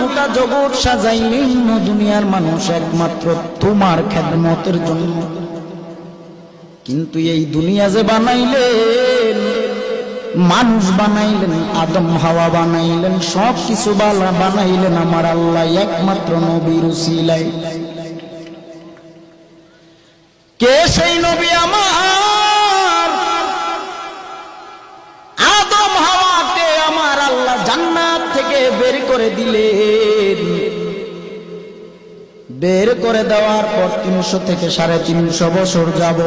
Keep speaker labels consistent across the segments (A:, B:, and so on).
A: গোটা জগৎ সাজাইলেন না দুনিয়ার মানুষ একমাত্র তোমার খেদমতের জন্য। কিন্তু এই দুনিয়া যে বানাইলেন, মানুষ বানাইলেন, আদম হাওয়া বানাইলেন, সব কিছু বানাইলেন আমার আল্লাহ একমাত্র নবীর উসিলায়। কে সেই নবী? আমার আদম হাওয়াকে আমার আল্লাহ জান্নাত থেকে বের করে দিলেন। বের করে দেওয়ার পর 300 থেকে 350 বছর যাব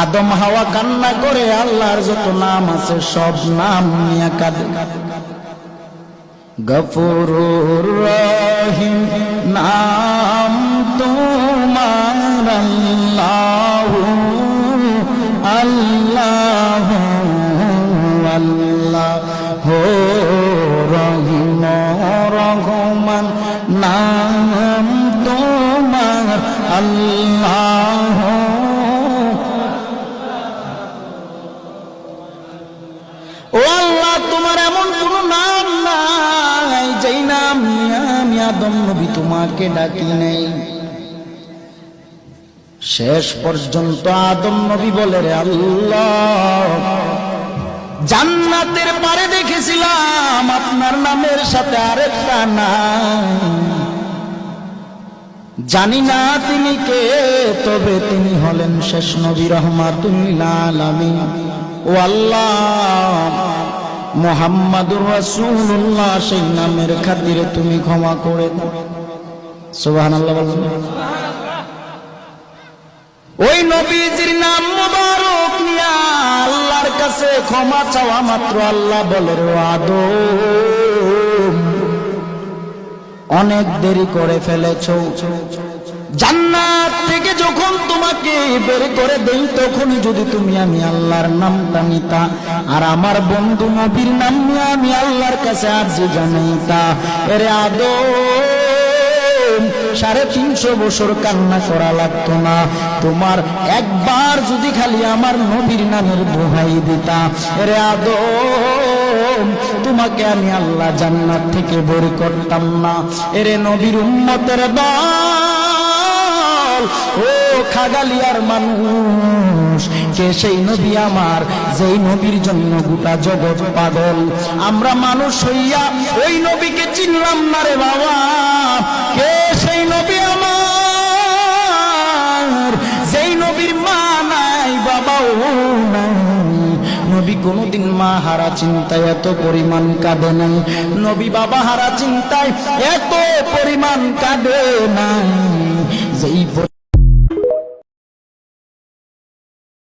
A: আদম হাওয়া কান্না করে আল্লাহর যত নাম আছে সব নাম নিয়ে কাঁদে। গফুরুর রহিম নাম তোমার আল্লাহ আল্লাহ আল্লাহ রহিম রহমান নাম তোমার আল্লাহ। ও আল্লাহ, তোমার এমন কোন নাম নাই যেই নাম আমি আদম নবী তোমাকে ডাকি নাই। শেষ পর্যন্ত আদম নবী বলে, রে আল্লাহ, জান্নাতের পারে দেখেছিলাম আপনার নামের সাথে আরেকটা নাম, জানি না তিনি কে, তবে তিনি হলেন শেষ নবী রাহমাতুল লিল আলামিন। ও আল্লাহ, মুহাম্মাদুর রাসূলুল্লাহ সেই নামের খাতিরে তুমি ক্ষমা করে দাও। সুবহানাল্লাহ বলুন। ওই নবীজির নাম মুবারক নিয়া আল্লাহর কাছে ক্ষমা চাওয়া মাত্র আল্লাহ বলে, রে আদম, অনেক দেরি করে ফেলেছো। জান্নাত থেকে যখন তোমাকে বের করে দেই তখনই যদি তুমি আমি আল্লাহর নামটা নিতা আর আমার বন্ধু নবীর নাম নিয়ে আমি আল্লাহর কাছে আরজি জানাইতা, এরে আদম 350 বছর কান্না করা লাগতো না। তোমার একবার যদি খালি আমার নবীর নামের দোহাই দিতা, এরে আদম, তোমাকে আমি আল্লাহ জান্নাত থেকে বের করতাম না। এরে নবীর উম্মতের দল, ও খাগালিয়ার মানুষ, কে সেই নবী আমার যেই নবীর জন্য গোটা জগৎ পাগল? আমরা মানুষ হইয়া ওই নবীকে চিনলাম না রে বাবা। কে সেই নবী আমার যেই নবীর মা নাই, বাবাও নাই? নবী কোনদিন মা হারা চিন্তায় এত পরিমাণ কাঁদে নাই, নবী বাবা হারা চিন্তায় এত পরিমাণ কাঁদে নাই। যেই